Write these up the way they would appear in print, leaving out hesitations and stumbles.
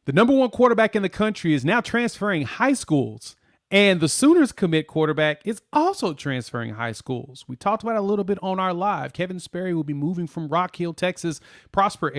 The number one quarterback in the country is now transferring high schools. And the Sooners commit quarterback is also transferring high schools. We talked about it a little bit on our live. Kevin Sperry will be moving from Rock Hill, Texas, Prosper,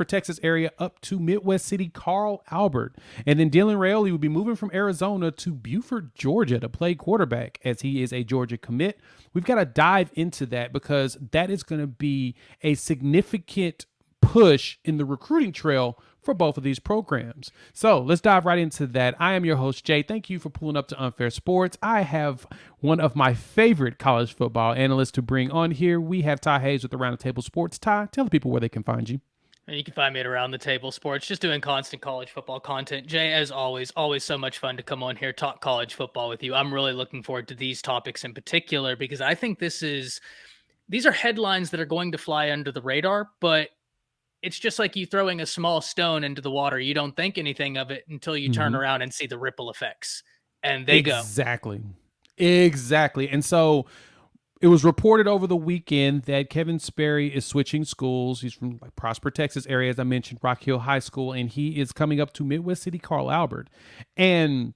Texas area up to Midwest City, Carl Albert. And then Dylan Raiola will be moving from Arizona to Buford, Georgia to play quarterback as he is a Georgia commit. We've got to dive into that because that is going to be a significant push in the recruiting trail for both of these programs. So let's dive right into that. I am your host, Jay. Thank you for pulling up to Unfair Sports. I have one of my favorite college football analysts to bring on here. We have Ty Hayes with Around the Table Sports. Ty, tell the people where they can find you. And you can find me at Around the Table Sports, just doing constant college football content. Jay, as always so much fun to come on here, talk college football with you. I'm really looking forward to these topics in particular because I think these are headlines that are going to fly under the radar, but it's just like you throwing a small stone into the water. You don't think anything of it until you turn around and see the ripple effects. And they go. Exactly. And so it was reported over the weekend that Kevin Sperry is switching schools. He's from Prosper, Texas area, as I mentioned, Rock Hill High School, and he is coming up to Midwest City, Carl Albert. And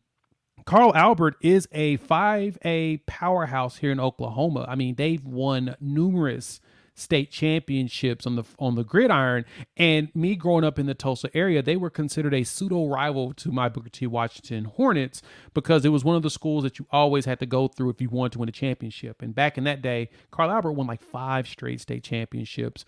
Carl Albert is a 5A powerhouse here in Oklahoma. I mean, they've won numerous state championships on the gridiron. And me growing up in the Tulsa area, they were considered a pseudo rival to my Booker T. Washington Hornets because it was one of the schools that you always had to go through if you wanted to win a championship. And back in that day, Carl Albert won like 5 straight state championships.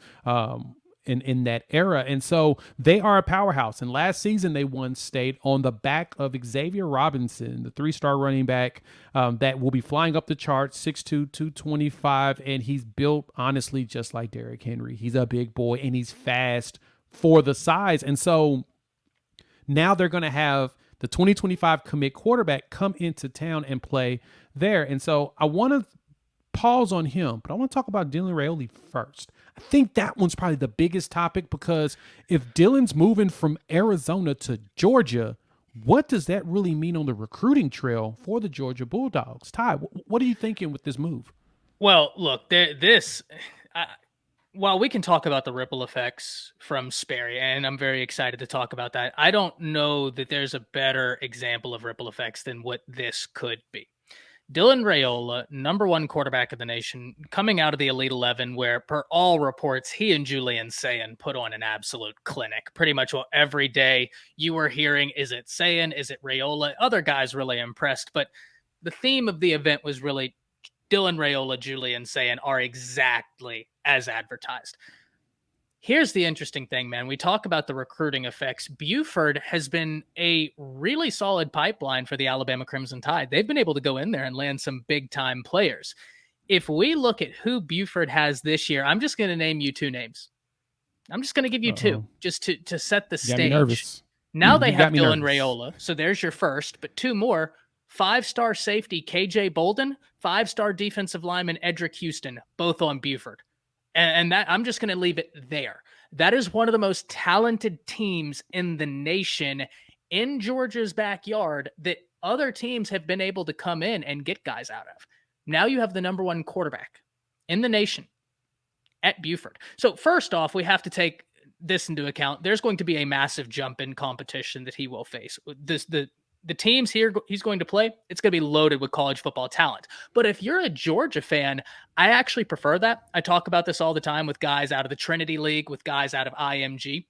In that era. And so they are a powerhouse. And last season they won state on the back of Xavier Robinson, the 3-star running back that will be flying up the charts, 6'2", 225. And he's built, honestly, just like Derrick Henry. He's a big boy and he's fast for the size. And so now they're going to have the 2025 commit quarterback come into town and play there. And so I want to pause on him, but I want to talk about Dylan Raiola first. I think that one's probably the biggest topic because if Dylan's moving from Arizona to Georgia, what does that really mean on the recruiting trail for the Georgia Bulldogs? Ty, what are you thinking with this move? Well, look, while we can talk about the ripple effects from Sperry, and I'm very excited to talk about that, I don't know that there's a better example of ripple effects than what this could be. Dylan Raiola, number one quarterback of the nation, coming out of the Elite 11, where per all reports, he and Julian Sayin put on an absolute clinic. Pretty much every day you were hearing, is it Sayin? Is it Raiola? Other guys really impressed, but the theme of the event was really Dylan Raiola, Julian Sayin are exactly as advertised. Here's the interesting thing, man. We talk about the recruiting effects. Buford has been a really solid pipeline for the Alabama Crimson Tide. They've been able to go in there and land some big-time players. If we look at who Buford has this year, I'm just going to name you 2 names. I'm just going to give you 2 just to set the stage. Nervous. Now they have Dylan Raiola, so there's your first, but 2 more. 5-star safety KJ Bolden, 5-star defensive lineman Edric Houston, both on Buford. And that I'm just going to leave it there. That is one of the most talented teams in the nation in Georgia's backyard that other teams have been able to come in and get guys out of. Now you have the number one quarterback in the nation at Buford. So first off, we have to take this into account. There's going to be a massive jump in competition that he will face. The teams here he's going to play, it's going to be loaded with college football talent. But if you're a Georgia fan, I actually prefer that. I talk about this all the time with guys out of the Trinity League, with guys out of IMG.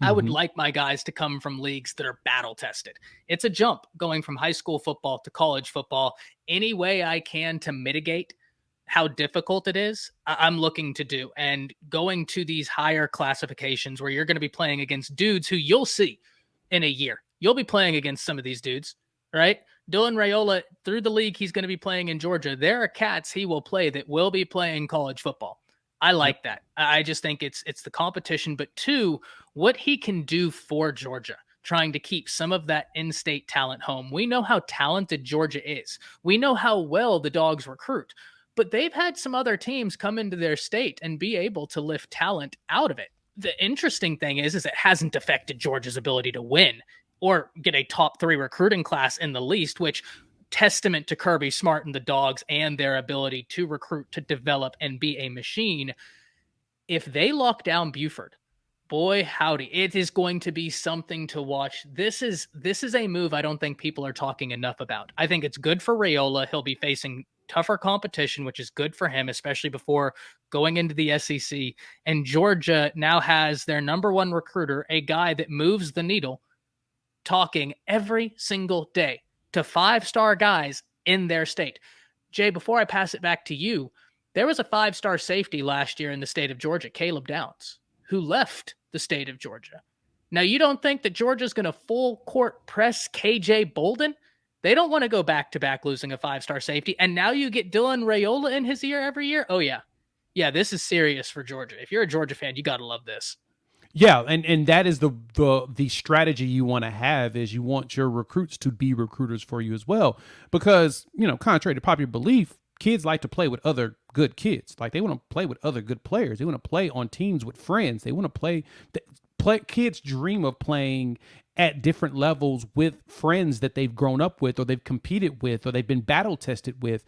I would like my guys to come from leagues that are battle tested. It's a jump going from high school football to college football. Any way I can to mitigate how difficult it is, I'm looking to do. And going to these higher classifications where you're going to be playing against dudes who you'll see in a year. You'll be playing against some of these dudes, right? Dylan Raiola, through the league he's going to be playing in Georgia, there are cats he will play that will be playing college football. I like that. I just think it's the competition, but 2, what he can do for Georgia, trying to keep some of that in-state talent home. We know how talented Georgia is. We know how well the Dogs recruit, but they've had some other teams come into their state and be able to lift talent out of it. The interesting thing is it hasn't affected Georgia's ability to win or get a top 3 recruiting class in the least, which testament to Kirby Smart and the Dogs and their ability to recruit, to develop, and be a machine. If they lock down Buford, Boy, howdy. It is going to be something to watch. This is a move I don't think people are talking enough about. I think it's good for Raiola. He'll be facing tougher competition, which is good for him, especially before going into the SEC. And Georgia now has their number one recruiter, a guy that moves the needle, talking every single day to five-star guys in their state. Jay, before I pass it back to you, there was a five-star safety last year in the state of Georgia, Caleb Downs, who left the state of Georgia. Now, you don't think that Georgia's going to full court press KJ Bolden? They don't want to go back-to-back losing a five-star safety. And now you get Dylan Raiola in his ear every year? Oh, yeah. Yeah, this is serious for Georgia. If you're a Georgia fan, you got to love this. Yeah, and that is the strategy you want to have, is you want your recruits to be recruiters for you as well. Because, contrary to popular belief, kids like to play with other good kids. Like, they want to play with other good players. They want to play on teams with friends. They want to play kids dream of playing at different levels with friends that they've grown up with, or they've competed with, or they've been battle tested with.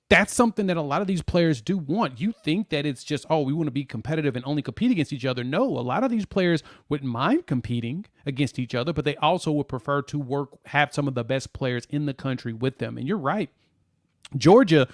That's something that a lot of these players do want. You think that it's just, we want to be competitive and only compete against each other. No, a lot of these players wouldn't mind competing against each other, but they also would prefer to have some of the best players in the country with them. And you're right. Georgia,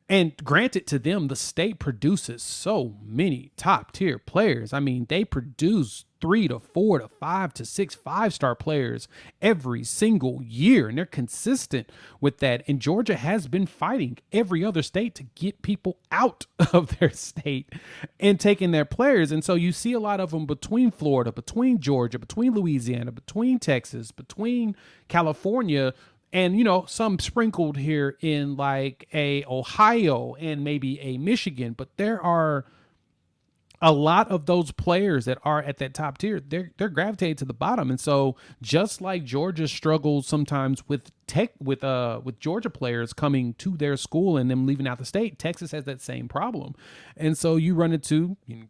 and granted to them, the state produces so many top tier players. I mean, they produce 3 to 4 to 5 to 6 5-star players every single year, and they're consistent with that. And Georgia has been fighting every other state to get people out of their state and taking their players. And so you see a lot of them between Florida, between Georgia, between Louisiana, between Texas, between California, and, some sprinkled here in like a Ohio and maybe a Michigan. But there are a lot of those players that are at that top tier. They're gravitated to the bottom. And so just like Georgia struggles sometimes with Georgia players coming to their school and them leaving out the state, Texas has that same problem. And so you run into, the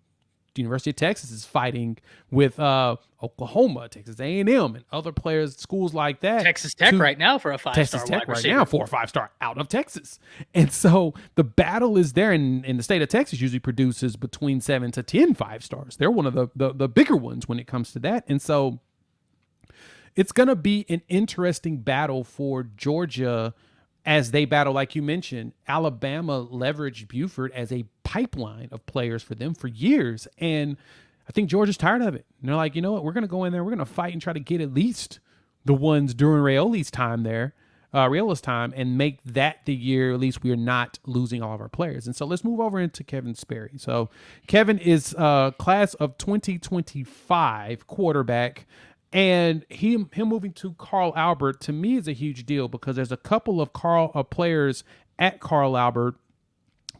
University of Texas is fighting with Oklahoma, Texas A&M, and other players, schools like that. Texas Tech right now for a 5-star Texas Tech wide right receiver. now for a 5-star out of Texas. And so the battle is there, and the state of Texas usually produces between 7 to 10 5-stars. They're one of the bigger ones when it comes to that. And so it's going to be an interesting battle for Georgia as they battle, like you mentioned. Alabama leveraged Buford as a pipeline of players for them for years. And I think Georgia's tired of it. And they're like, you know what? We're going to go in there. We're going to fight and try to get at least the ones during Raiola's time, and make that the year at least we're not losing all of our players. And so let's move over into Kevin Sperry. So Kevin is class of 2025 quarterback. And him moving to Carl Albert, to me, is a huge deal, because there's a couple of players at Carl Albert,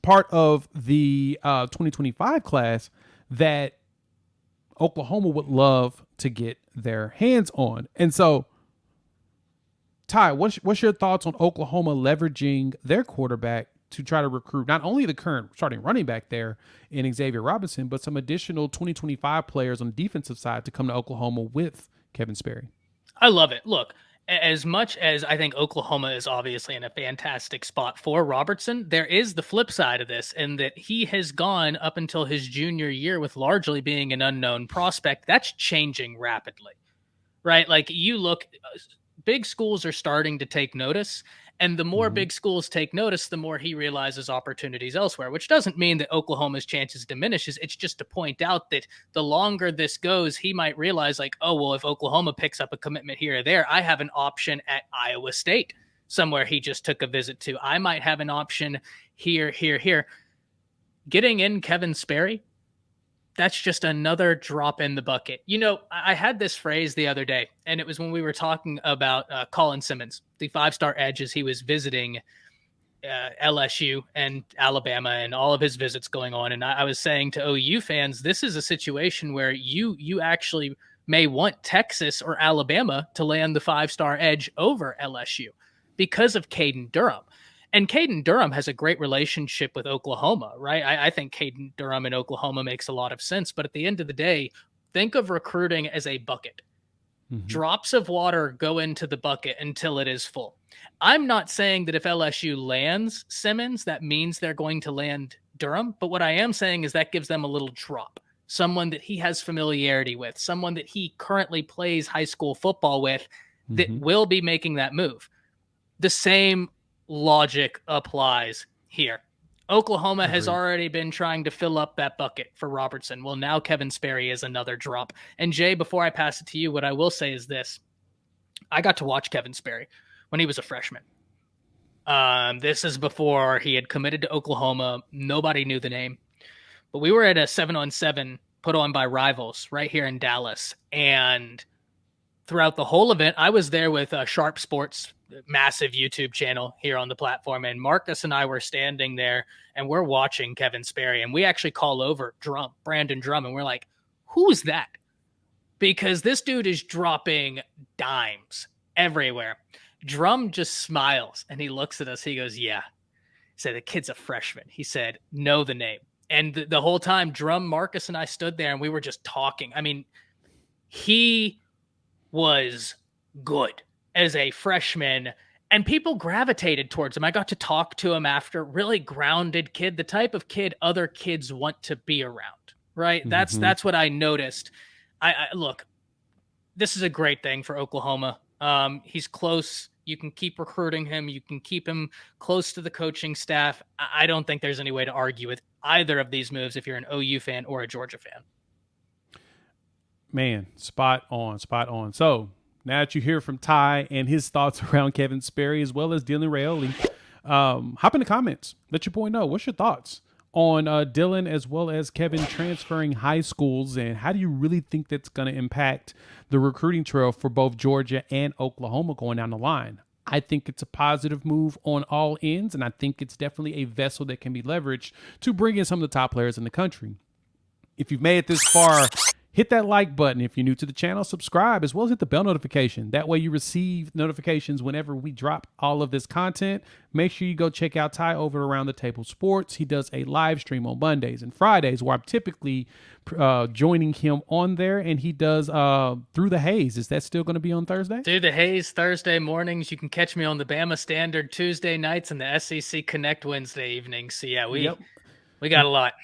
part of the 2025 class, that Oklahoma would love to get their hands on. And so, Ty, what's your thoughts on Oklahoma leveraging their quarterback to try to recruit not only the current starting running back there in Xavier Robinson, but some additional 2025 players on the defensive side to come to Oklahoma with Kevin Sperry? I love it. Look, as much as I think Oklahoma is obviously in a fantastic spot for Robertson, there is the flip side of this, in that he has gone up until his junior year with largely being an unknown prospect. That's changing rapidly, right? Like, you look, big schools are starting to take notice. And the more big schools take notice, the more he realizes opportunities elsewhere, which doesn't mean that Oklahoma's chances diminishes. It's just to point out that the longer this goes, he might realize, like, oh, well, if Oklahoma picks up a commitment here or there, I have an option at Iowa State, somewhere he just took a visit to. I might have an option here. Getting in Kevin Sperry, that's just another drop in the bucket. I had this phrase the other day, and it was when we were talking about Colin Simmons, the 5-star edge, as he was visiting LSU and Alabama and all of his visits going on. And I was saying to OU fans, this is a situation where you actually may want Texas or Alabama to land the 5-star edge over LSU because of Caden Durham. And Caden Durham has a great relationship with Oklahoma, right? I think Caden Durham in Oklahoma makes a lot of sense. But at the end of the day, think of recruiting as a bucket. Drops of water go into the bucket until it is full. I'm not saying that if LSU lands Simmons, that means they're going to land Durham. But what I am saying is that gives them a little drop. someone that he has familiarity with, someone that he currently plays high school football with, that will be making that move. The same logic applies here. Oklahoma has already been trying to fill up that bucket for Robertson. Well, now Kevin Sperry is another drop. And Jay, before I pass it to you, what I will say is this. I got to watch Kevin Sperry when he was a freshman. This is before he had committed to Oklahoma. Nobody knew the name. But we were at a 7-on-7 put on by Rivals right here in Dallas. And throughout the whole event, I was there with Sharp Sports, massive YouTube channel here on the platform. And Marcus and I were standing there and we're watching Kevin Sperry. And we actually call over Brandon Drum. And we're like, who's that? Because this dude is dropping dimes everywhere. Drum just smiles and he looks at us. He goes, yeah. He said, the kid's a freshman. He said, know the name. And the whole time, Drum, Marcus, and I stood there and we were just talking. I mean, he was good as a freshman and people gravitated towards him. I got to talk to him after. Really grounded kid, the type of kid other kids want to be around, right? That's what I noticed. I look, this is a great thing for Oklahoma. He's close. You can keep recruiting him. You can keep him close to the coaching staff. I don't think there's any way to argue with either of these moves if you're an OU fan or a Georgia fan. Man, spot on. So now that you hear from Ty and his thoughts around Kevin Sperry as well as Dylan Raiola, hop in the comments. Let your boy know. What's your thoughts on Dylan as well as Kevin transferring high schools, and how do you really think that's going to impact the recruiting trail for both Georgia and Oklahoma going down the line? I think it's a positive move on all ends, and I think it's definitely a vessel that can be leveraged to bring in some of the top players in the country. If you've made it this far, hit that like button. If you're new to the channel, subscribe, as well as hit the bell notification. That way you receive notifications whenever we drop all of this content. Make sure you go check out Ty over Around the Table Sports. He does a live stream on Mondays and Fridays where I'm typically joining him on there, and he does Through the Haze. Is that still going to be on Thursday? Through the Haze, Thursday mornings. You can catch me on the Bama Standard Tuesday nights and the SEC Connect Wednesday evenings. So yeah, we got a lot.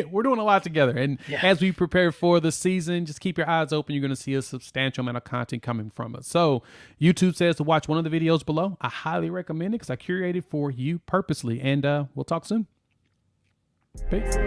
We're doing a lot together. And as we prepare for the season, just keep your eyes open. You're going to see a substantial amount of content coming from us. So YouTube says to watch one of the videos below. I highly recommend it because I curated for you purposely. And we'll talk soon. Peace.